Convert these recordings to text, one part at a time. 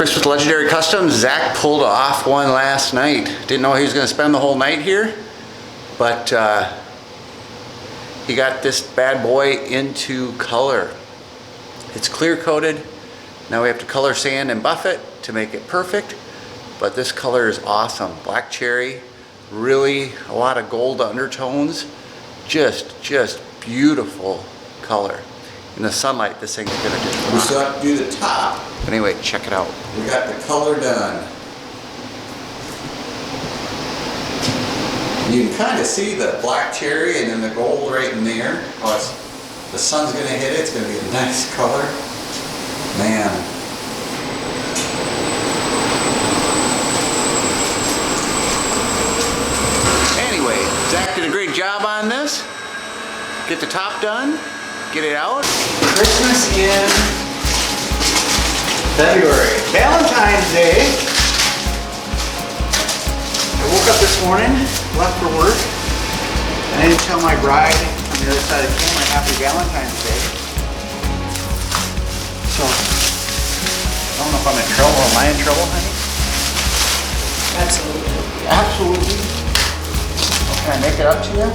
Chris with Legendary Customs. Zach pulled off one last night. Didn't know he was going to spend the whole night here, but he got this bad boy into color. It's clear coated. Now we have to color sand and buff it to make it perfect, but this color is awesome. Black cherry, really a lot of gold undertones. Just beautiful color. In the sunlight, this thing's gonna just... We still have to do the top. But anyway, check it out. We got the color done. You can kind of see the black cherry and then the gold right in there. Oh, the sun's gonna hit it. It's gonna be a nice color. Man. Anyway, Zach did a great job on this. Get the top done, get it out. Christmas in February. Valentine's Day. I woke up this morning, left for work, and I didn't tell my bride on the other side of the camera happy Valentine's Day. So, I don't know if I'm in trouble. Am I in trouble, honey? Absolutely. Absolutely. Can I make it up to you?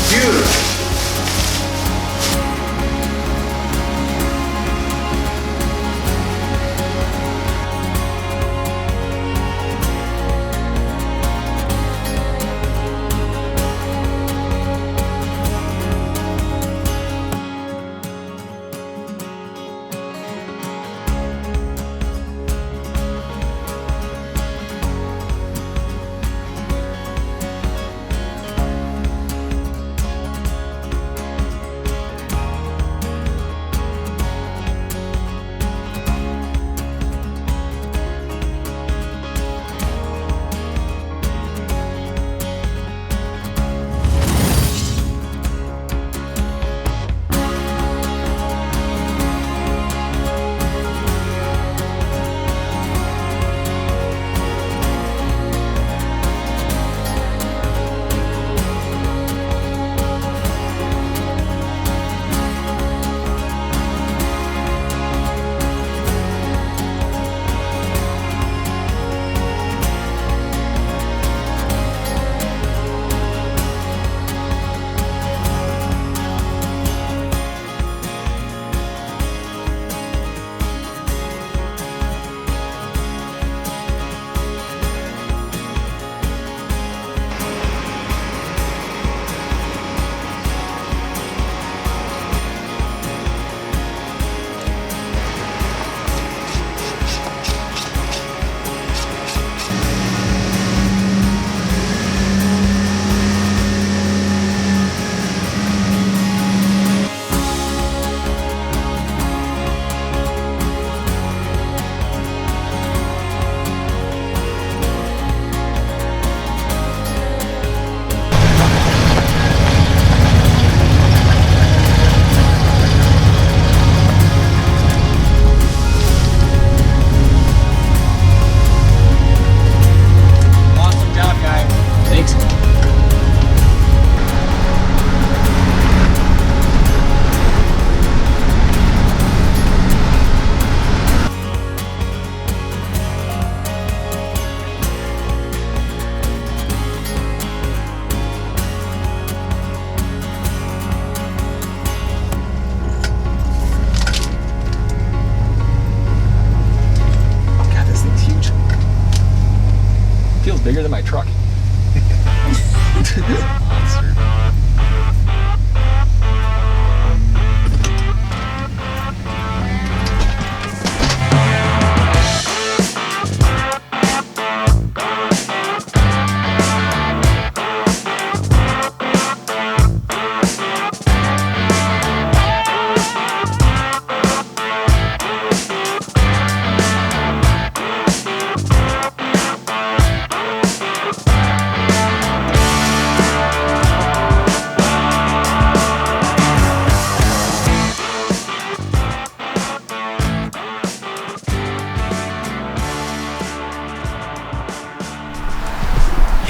Beautiful.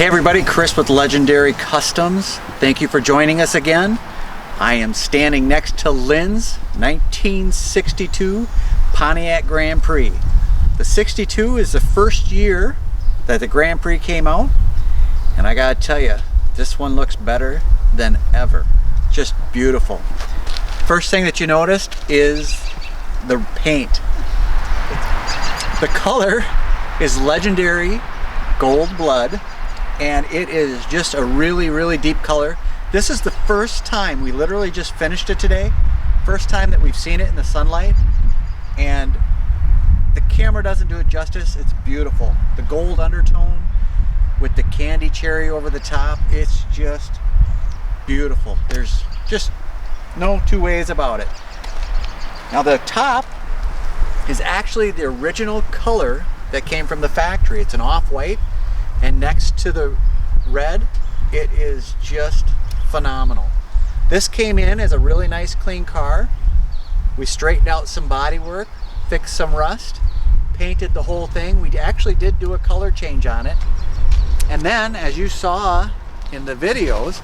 Hey everybody, Chris with Legendary Customs. Thank you for joining us again. I am standing next to Lynn's 1962 Pontiac Grand Prix. The 62 is the first year that the Grand Prix came out, and I gotta tell you, this one looks better than ever. Just beautiful. First thing that you noticed is the paint. The color is Legendary Gold Blood, and it is just a really deep color. This is the first time, we literally just finished it today, first time that we've seen it in the sunlight, and the camera doesn't do it justice. It's beautiful. The gold undertone with the candy cherry over the top, it's just beautiful. There's just no two ways about it. Now the top is actually the original color that came from the factory. It's an off-white, and next to the red, it is just phenomenal. This came in as a really nice clean car. We straightened out some body work, fixed some rust, painted the whole thing. We actually did do a color change on it. And then, as you saw in the videos,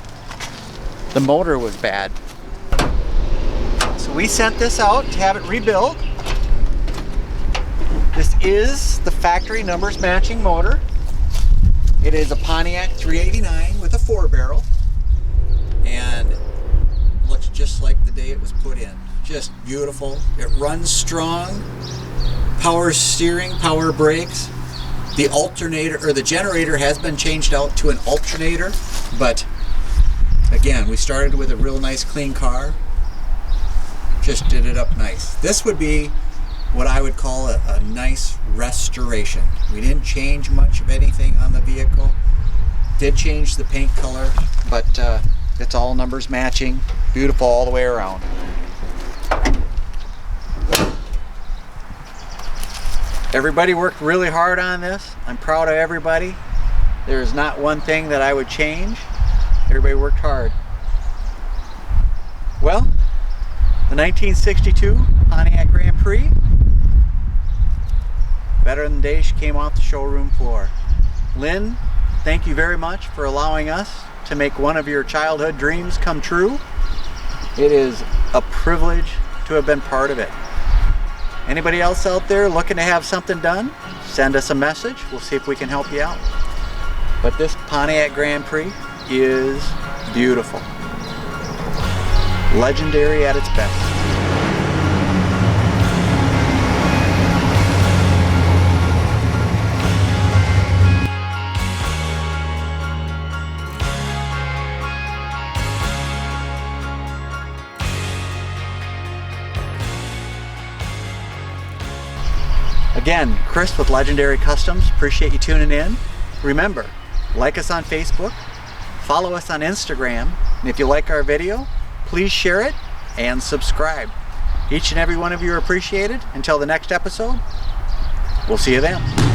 the motor was bad. So we sent this out to have it rebuilt. This is the factory numbers matching motor. It is a Pontiac 389 with a 4-barrel, and looks just like the day it was put in. Just beautiful. It runs strong. Power steering, power brakes. The alternator, or the generator, has been changed out to an alternator, but again, we started with a real nice clean car. Just did it up nice. This would be what I would call a nice restoration. We didn't change much of anything on the vehicle. Did change the paint color, but it's all numbers matching. Beautiful all the way around. Everybody worked really hard on this. I'm proud of everybody. There's not one thing that I would change. Everybody worked hard. Well, the 1962 Pontiac Grand Prix, better than the day she came off the showroom floor. Lynn, thank you very much for allowing us to make one of your childhood dreams come true. It is a privilege to have been part of it. Anybody else out there looking to have something done, send us a message. We'll see if we can help you out. But this Pontiac Grand Prix is beautiful. Legendary at its best. Again, Chris with Legendary Customs. Appreciate you tuning in. Remember, like us on Facebook, follow us on Instagram, and if you like our video, please share it and subscribe. Each and every one of you are appreciated. Until the next episode, we'll see you then.